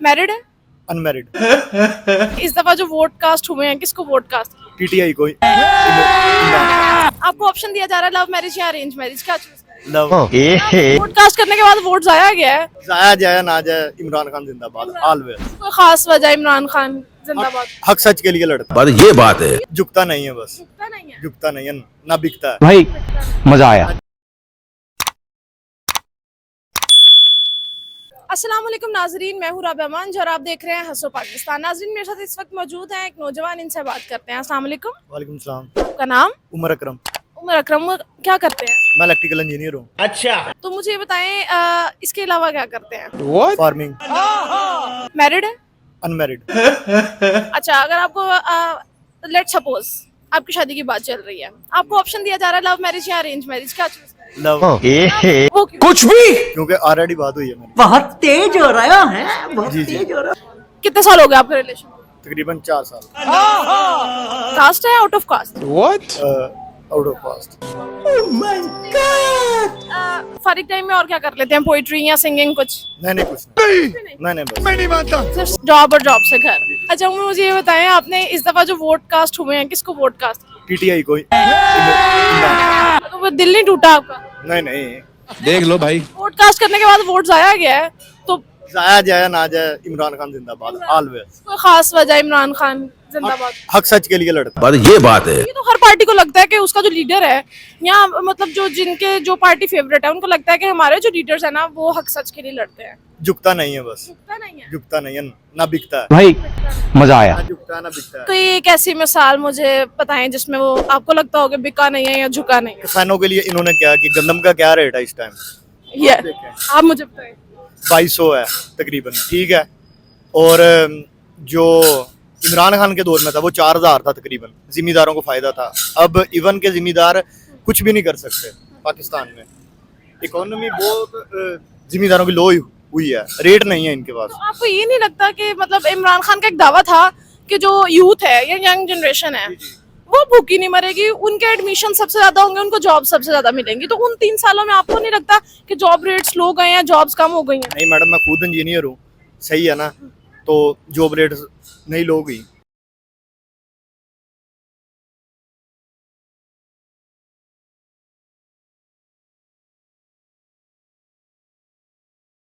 Married है? Unmarried. इस दफा जो वोट कास्ट हुए हैं किसको वोट कास्ट? टीटीआई को। आपको ऑप्शन दिया जा रहा है लव मैरिज या अरेंज मैरिज, क्या चूज करें? लव। वोट कास्ट करने के बाद वोट जाया गया है, जाया जाए ना जाए, इमरान खान जिंदाबाद ऑलवेज। कोई खास वजह? इमरान खान जिंदाबाद। हक सच के लिए लड़ता बात ये बात है। झुकता नहीं है, बस झुकता नहीं है। झुकता नहीं है, ना बिकता है। भाई मजा आया। अस्सलाम वालेकुम नाजरीन, मैं हूँ राबिया मंज और आप देख रहे हैं हंसो पाकिस्तान। नाजरीन मेरे साथ इस वक्त मौजूद हैं एक नौजवान, इनसे बात करते हैं। अस्सलाम वालेकुम। वालेकुम सलाम। आपका नाम? उमर अकरम। उमर अकरम। वो क्या करते हैं? मैं इलेक्ट्रिकल इंजीनियर हूँ। तो मुझे ये बताएं इसके अलावा क्या करते हैं? फार्मिंग। मैरिड है? अनमैरिड। अच्छा, अगर आपको लेट सपोज आपकी शादी की बात चल रही है, आपको ऑप्शन दिया जा रहा है लव मैरिज या अरेंज मैरिज, क्या चूज करें? लव। वो क्यों? कुछ भी क्योंकि ऑलरेडी बात हुई है मेरी। बहुत तेज हो रहा है, बहुत जी, जी। तेज हो रहा है। कितने साल हो गए आपके रिलेशन? तकरीबन 4 साल। कास्ट है out of caste? Out of caste. फारिग टाइम में और क्या कर लेते हैं? पोइट्री या सिंगिंग कुछ? नहीं कुछ नहीं बस। सिर्फ जॉब और जॉब से घर। अच्छा मुझे ये बताएं, आपने इस दफा जो वोट कास्ट हुए हैं किसको वोट कास्ट? टीटीआई को। तो वो दिल नहीं टूटा आपका? नहीं देख लो भाई। वोट कास्ट करने के बाद वोट जाया गया है, तो जाया जाए ना जाए, इमरान खान जिंदाबाद ऑलवेज। कोई खास वजह? इमरान खान जिंदाबाद। हक सच के लिए लड़ता बात ये बात है। ये तो हर पार्टी को लगता है कि उसका जो लीडर है, या मतलब जो पार्टी फेवरेट है, उनको लगता है कि हमारे जो लीडर्स है ना वो हक सच के लिए लड़ते हैं। झुकता नहीं है, बस झुकता नहीं है। झुकता नहीं है, ना बिकता है। भाई मजा आया। ना झुकता है ना बिकता है। कोई एक ऐसी मिसाल मुझे बताएं जिसमें वो आपको लगता हो कि बिका नहीं है या झुका नहीं है। किसानों के लिए इन्होंने क्या कि गंदम का क्या रेट है इस टाइम? ये आप मुझे बताएं। 2200 है तकरीबन, ठीक है। और जो इमरान खान के दौर में था वो 4000 था तकरीबन। जिम्मेदारों को फायदा था। अब इवन के जिम्मेदार कुछ भी नहीं कर सकते पाकिस्तान में। इकोनॉमी बहुत जिम्मेदारों की लो हुई है, रेट नहीं है इनके पास। तो आपको ये नहीं लगता कि मतलब इमरान खान का एक दावा था कि जो यूथ है या यंग जनरेशन है वो भूखी नहीं मरेगी, उनके एडमिशन सबसे ज्यादा होंगे, उनको जॉब सबसे ज्यादा मिलेंगी, तो उन 3 सालों में आपको नहीं लगता कि जॉब रेट्स लो गए हैं, जॉब्स कम हो गई हैं? नहीं मैडम, मैं खुद इंजीनियर हूँ, सही है ना? तो जॉब रेट नहीं लो गई,